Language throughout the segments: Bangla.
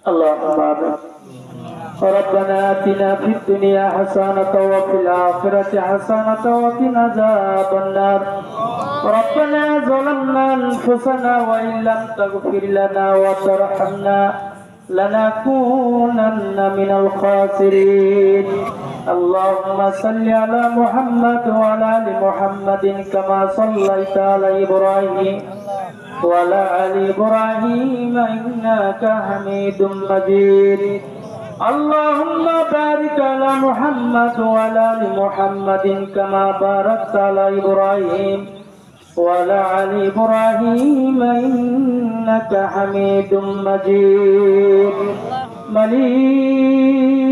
اللهم آمين. ربنا آتنا في الدنيا حسنة وفي الآخرة حسنة وقنا عذاب النار. ربنا ظلمنا أنفسنا وإن لم تغفر لنا وترحمنا لنكونن من الخاسرين. اللهم صل على محمد وعلى آل محمد كما صليت على إبراهيم وعلى آل إبراهيم إنك حميد مجيد. اللهم بارك على محمد وعلى آل محمد كما باركت على إبراهيم وعلى آل إبراهيم إنك حميد مجيد. مليك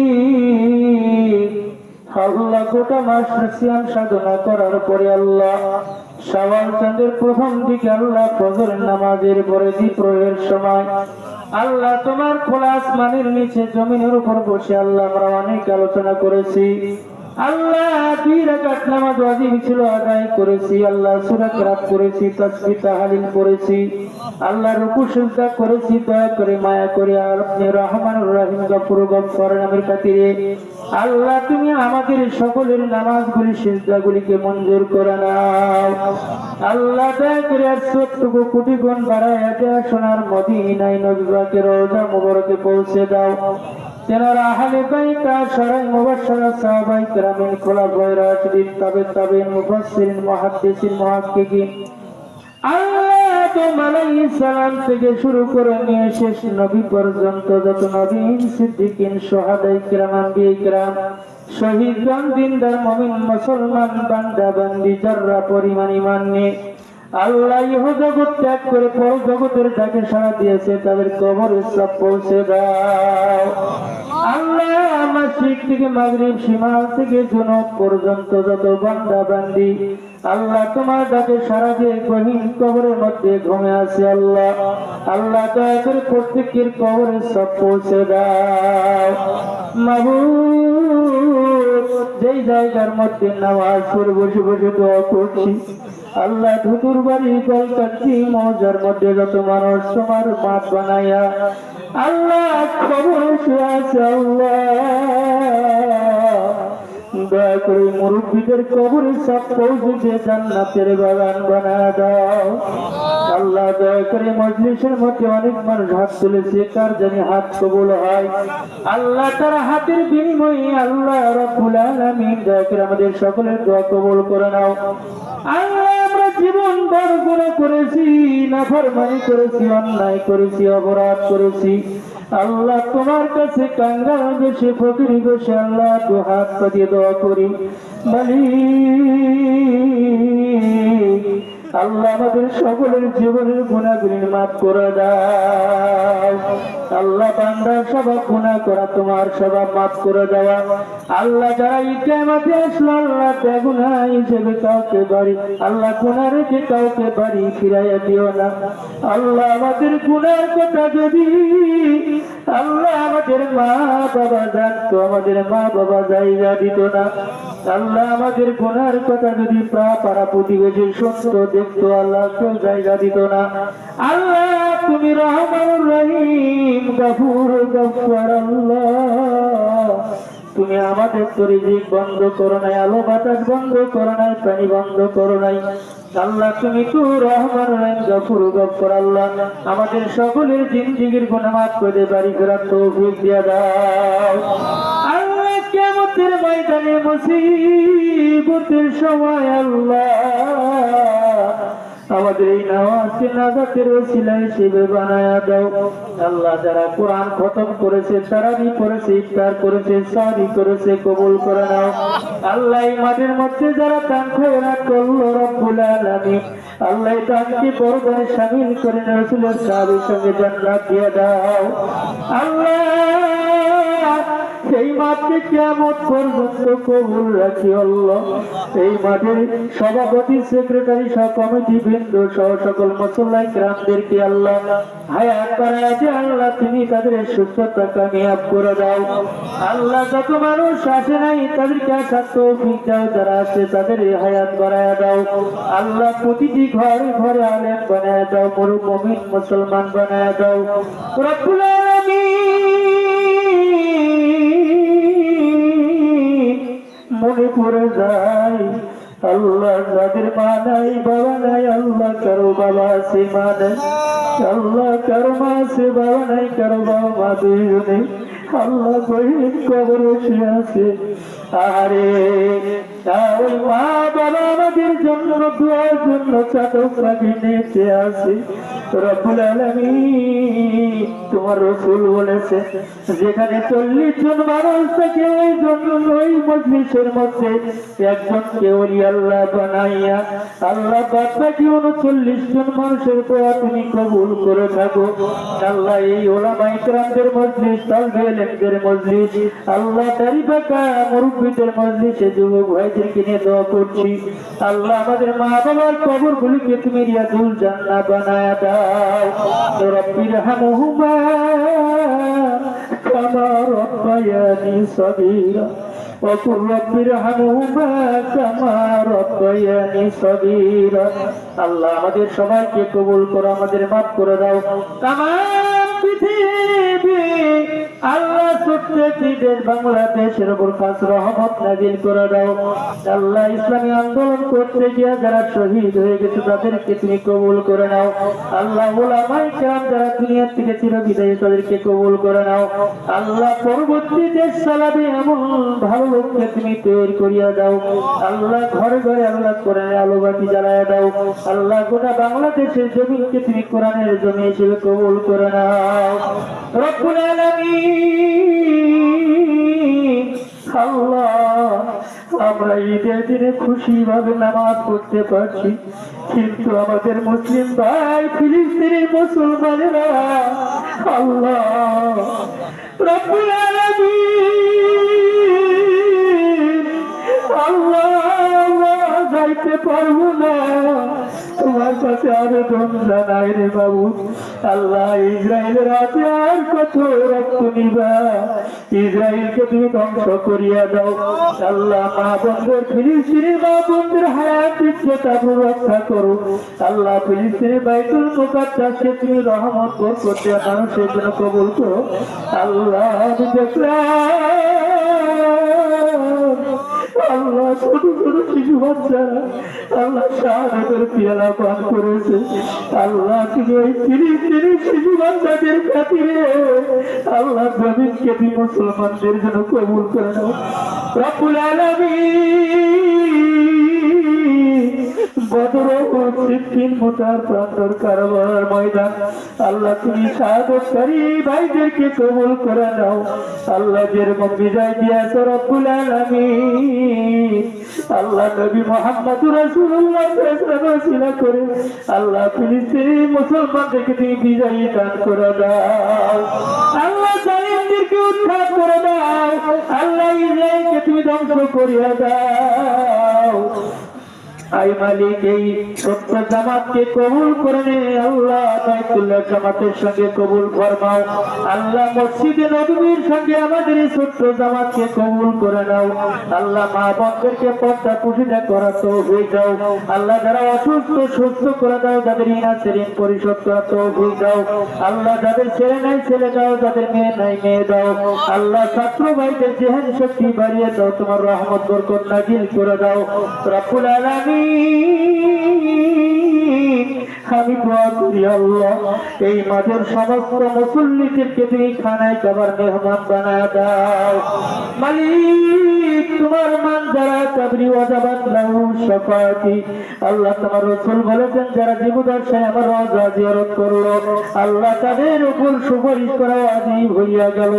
আল্লাহ গোটা মাস সিয়াম সাধনা করার পরে আল্লাহ শাওয়াল চাঁদের প্রথম দিকে আল্লাহ ফজরের নামাজের পরে দ্বিপ্রহরের সময় আল্লাহ তোমার খোলা আসমানের নিচে জমিনের উপর বসে আল্লাহ আমরা অনেক আলোচনা করেছি। আল্লাহ 2 রাকাত নামাজ ওয়াজিব ছিল আদায় করেছি। আল্লাহ সূরা কিরাত করেছি, তাসবিহ তাহলিল করেছি। আল্লাহ রুকু সিজদা করেছি। দয়া করে মায়া করে আপনি রহমানুর রহিম গফুর গফফার নামের খাতিরে আল্লাহ তুমি আমাদের সকলের নামাজগুলি সিজদাগুলিকে মঞ্জুর করে নাও। আল্লাহ দয়া করে 80 কোটি গুণ বাড়ায় দেয়া সোনার মদিনায় নবী পাকের রওজা মুবারকে পৌঁছে দাও। তেনারা আহলে বাইত শরাই মুবাশশারা সাহাবায়ে কেরামের খোলাফায়ে রাশিদিন তাবেঈন মুফাসসিরিন মুহাদ্দিসিন মুহাক্কিকিন আল্লাহ আদম আলাইহিস সালাম থেকে শুরু করে নিয়ে শেষ নবী পর্যন্ত যত নবীন সিদ্দিকিন শুহাদায়ে কিরাম আম্বিয়ায়ে কিরাম শহীদগণ দিনদার মুমিন মুসলমান বান্দা বান্দি যারা পরিমাণ ঈমান নিয়ে আল্লাহ ইহ জগৎ ত্যাগ করে পর জগতের ডাকে সাড়া দিয়েছে তাদের কবরে সব পৌঁছে দাও। আল্লাহ মাশরিক থেকে মাগরিব শিমাল থেকে জুনুব পর্যন্ত যত বান্দা বান্দি আল্লাহ তোমার ডাকে সাড়া দিয়ে গহীন কবরের মধ্যে ঘুমিয়ে আছে আল্লাহ আল্লাহ দয়া করে প্রত্যেকের কবরে সব পৌঁছে দাও। মাবুদ যেই জায়গার মধ্যে নামাজ পড়ে বসে বসে দোয়া করছি আল্লাহ ধুতুর বাড়ি কলকাতি মৌজার মধ্যে যত মানুষ তোমার মাঠ বানাইয়া আল্লাহ খবর শুয়ে আছে আল্লাহ দয়া করে মুরব্বীদের কবরে সব পৌঁছে জান্নাতের বাগান বানায় দাও। আল্লাহ দয়া করে মজলিসের মধ্যে অনেক মানুষ হাত তুলেছে কার জানি হাত কবুল হয় আল্লাহ তার হাতের বিনিময়ে আল্লাহ রাব্বুল আলামিন দয়া করে আমাদের সকলের দোয়া কবুল করে নাও। আল্লাহ আমরা জীবন ভর গুনাহ করেছি, নাফরমানি করেছি, অন্যায় করেছি, অপরাধ করেছি আল্লাহ তোমার কাছে কাঙ্গাল বেশে ফকির বসে আল্লাহ দু হাত পাতিয়ে দোয়া করি মালিক আল্লাহ আমাদের সকলের জীবনের গুনাহগুলি মাফ করে দাও। আল্লাহ বান্দার সবাব গুনাহ করা তোমার সবাব মাফ করে দেওয়া আল্লাহ যারা কিয়ামতে আসলো আল্লাহ বেগুনাহ হিসেবে কাউকে বাড়ি আল্লাহ গুনাহ রেখে কাউকে বাড়ি ফিরাইয়া দিও না। আল্লাহ আমাদের গুনার কথা যদি আল্লাহ আমাদের মা বাবা জানতো আমাদের মা বাবা জায়গা দিত না। আল্লাহ আমাদের গুনার কথা যদি পাড়া প্রতিবেশী শুনতো দেখতো আল্লাহ কেউ জায়গা দিত না। আল্লাহ তুমি রহমানুর রহিম গফুর গফফার আল্লাহ তুমি আমাদের তো রিজিক বন্ধ করো নাই, আলো বাতাস বন্ধ করো নাই, পানি বন্ধ করো নাই আল্লাহ তুমি তো রহমানুর রহিম গফুর গফফার আল্লাহ আমাদের সকলের জিন্দেগীর গুনাহ মাফ করে বাড়ি ফেরার তৌফিক দিয়ে দাও। আল্লাহ কিয়ামতের ময়দানে মুসিবতের সময় আল্লাহ আমাদের এই নামাজকে নাজাতের ওসিলা হিসেবে বানায়া দাও। আল্লাহ যারা কোরআন খতম করেছে, তারাবি করেছে, ইফতার করেছে, সাহরি করেছে কবুল করে নাও। আল্লাহ এই মাঠের মধ্যে যারা দান খয়রাত করলো রব্বুল আলামিন আল্লাহ তাকে পরদায় শামিল করে রাসূলের সাহাবীর সঙ্গে জান্নাত দিয়ে দাও। আল্লাহ এই মাঠকে কিয়ামত পর্যন্ত কবুল রাখি আল্লাহ। এই মাঠের সভাপতি সেক্রেটারি সহ কমিটি বৃন্দ সহ সকল মুসল্লাই গ্রামদেরকে আল্লাহ হায়াত বাড়ায় দে আল্লাহ তুমি তাদের সুস্থতা কামিয়াব করে দাও। আল্লাহ যত মানুষ আসে নাই তাদেরকে আসার তৌফিক দাও, যারা আছে তাদের হায়াত বাড়ায় দাও। আল্লাহ প্রতিটি ঘরে ঘরে আলেম বানায় দাও, মুমিন মুসলমান বানায় দাও রব্বুল আলামিন। আমাদের মা নাই বাবা নাই আল্লাহ কারো বাবা আছে মা নাই আল্লাহ কারো মা আছে বাবা নাই কারো বাবা মা দুইজনে আল্লাহ গহীন কবরে শুয়ে আছে আরে ওই মা বাবা আমাদের জন্য দোয়ার জন্য চাতক পাখি নেচে আছে রব্বুল আলামিন তোমার রাসূল বলেছে যেখানে 40 জন মানুষ থাকে ওই জন্য ওই মজলিসের মধ্যে একজনকে ওলি আল্লাহ বানাইয়া আল্লাহ বাকি 39 জন মানুষের দোয়া তুমি কবুল করে থাকো আল্লাহ এই ওলামায়ে কেরামদের মজলিস তালবে ইলমের মজলিস আল্লাহ দাড়ি পাকা মুরব্বিদের মজলিসে যুবক ভাইদেরকে নিয়ে দোয়া করছি আল্লাহ আমাদের মা বাবার কবরগুলিকে তুমি রিয়াজুল জান্নাহ বানায়া দাও রব্বির হামহুমা কামা রব্বায়ানি সগীরা وقل رب ارحمهما كما ربياني صغيرا আল্লাহ আমাদের সবাইকে কবুল করো আমাদের মাফ করে দাও তামাম পৃথিবী আল্লাহ সত্যি দেশ বাংলাদেশের উপর খাস রহমত নাযিল করে দাও আল্লাহ ইসলামী আন্দোলন করতে গিয়ে যারা শহীদ হয়ে গেছে তাদেরকে তুমি কবুল করে নাও আল্লাহ উলামায়ে কেরাম যারা দুনিয়া থেকে চিরবিদায়ী তাদেরকে কবুল করে নাও আল্লাহ পরবর্তী দেশ চালাবে এমন ভালো লোককে তুমি তৈরি করিয়া দাও আল্লাহ ঘরে ঘরে আল্লাহ কোরআনের আলোবাতি জ্বালায়া দাও আল্লাহ গোটা বাংলাদেশের জমিনকে তুমি কোরআনের জমি হিসেবে কবুল করে নাও রব্বুল আলামিন আল্লাহ আমরা ঈদের দিনে খুশি ভাবে নামাজ পড়তে পারছি কিন্তু আমাদের মুসলিম ভাই ফিলিস্তিনি মুসলমানেরা আল্লাহ রব্বুল আলামিন আল্লাহ যাইতে পারবো না তোমার কাছে আবেদন জানাই রে বাবু আল্লাহ ইসরায়েলের হাতে আর কত রক্ত নিবা ইসরায়েলকে তুমি ধ্বংস করিয়া দাও আল্লাহ মা বোনদের ফিলিস্তিনি মা বোনদের হায়াত ইজ্জত রক্ষা করো আল্লাহ ফিলিস্তিনি বাইতুল মুকাদ্দাসকে তুমি রহমত করতে মানুষের জন্য কবুল করো আল্লাহ আমি দেখলাম আল্লাহ ছোট ছোট শিশু বাচ্চারা আল্লাহ শাহাদাতের পেয়ালা পান করেছে আল্লাহ তুমি ওই ফিলিস্তিনি শিশু বাচ্চাদের খাতিরে আল্লাহ জমিনকে তুমি মুসলমানদের জন্য কবুল করে নাও রব্বুল আলামিন বদর ও সিফিন মুতার প্রান্তর কারবার ময়দান আল্লাহ তুমি শাহাদাতকারী ভাইদেরকে কবুল করে নাও আল্লাহ যেরকম বিজয় দিয়েছো রব্বুল আলামিন আল্লাহ নবী মুহাম্মদ রাসূলুল্লাহ সাল্লাল্লাহু আলাইহি ওয়াসাল্লাম করে আল্লাহ ফিলিস্তিনি মুসলমানদেরকে তুমি বিজয়ী দান করে দাও আল্লাহ জালিমদেরকে উৎখাত করে দাও আল্লাহ ইসরায়েলকে তুমি ধ্বংস করিয়া দাও আই মালিক এই সত্য জামাতকে কবুল করে নে আল্লাহ বাইতুল্লাহ জামাতের সঙ্গে কবুল ফরমাও আল্লাহ মসজিদে নববীর সঙ্গে আমাদের এই সত্য জামাতকে কবুল করে নাও আল্লাহ মা বোনদেরকে পর্দা পুশিদা করা তৌফিক দাও আল্লাহ যারা অসুস্থ সুস্থ করে দাও যাদের ঋণ আছে ঋণ পরিশোধ করা তৌফিক দাও আল্লাহ যাদের ছেলে নাই ছেলে দাও যাদের মেয়ে নাই মেয়ে দাও আল্লাহ ছাত্র ভাইদের জেহেন শক্তি বাড়িয়ে দাও তোমার রহমত বরকত নাযিল করে দাও রব্বুল আলামিন আমি দোয়া করি আল্লাহ এই মাঝের সমস্ত মুসল্লিদেরকে তুমি খানায় খাবার মেহমান বানায় দাও মালিক তোমার মান যারা কাবরি ওয়াজাবাত লাহু শাফাআতি আল্লাহ তোমার রাসূল বলেছেন যারা জীবদ্দশায় আমার রওজা জিয়ারত করলো আল্লাহ তাদের উপর সুপারিশ করা ওয়াজিব হইয়া গেল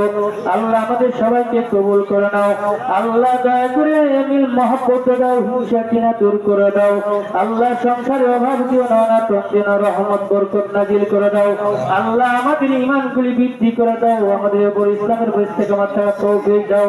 আল্লাহ আমাদের সবাইকে কবুল করে নাও আল্লাহ দয়া করে মিল মহব্বত দাও হিংসা কিনা দূর করে দাও আল্লাহ সংসারে অভাব দিও না অনাটন দিও না রহমত বরকত নাযিল করে দাও আল্লাহ আমাদের ঈমানগুলি বৃদ্ধি করে দাও আমাদের উপর ইসলামের ইস্তেকামত থাকার তৌফিক দাও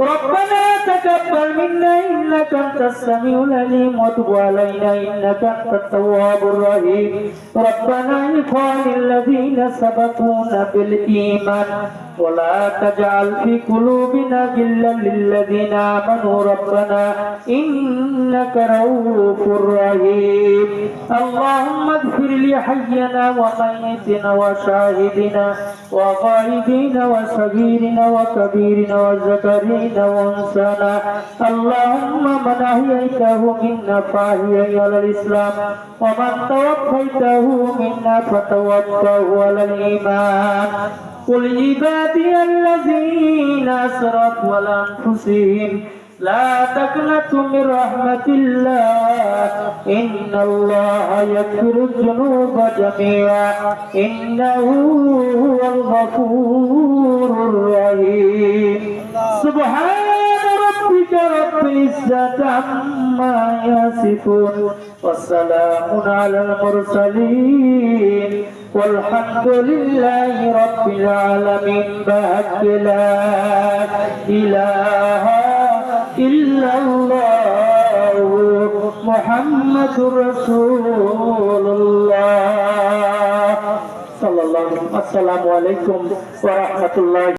রব্বানা তাকাব্বাল মিন্না ইন্নাকা আনতাস সামিউল আলিম ওয়া তুব আলাইনা ইন্নাকা আনতাত তাওয়াবুর রহিম রব্বানা ইখওয়ানিল্লাযীনা সাবাকুনা বিল ঈমান ولا تجعل في قلوبنا غلا للذين آمنوا ربنا إنك رؤوف رحيم اللهم اغفر لحينا وميتنا وشاهدنا وغائبنا وصغيرنا وكبيرنا وذكرنا وانثانا الجنة. اللهم من أحييته منا فأحيه على الإسلام، ومن توفيته منا فتوفه على الإيمان. قل عبادي الذين أسرفوا على أنفسهم لا تقنطوا من رحمة الله إن الله يغفر الذنوب جميعا إنه هو الغفور الرحيم. سبحان ربك رب العزة عما يصفون والسلام على المرسلين والحمد لله رب العالمين. بحق لا إله إلا الله محمد رسول الله صلى الله عليه وسلم. السلام عليكم ورحمة الله.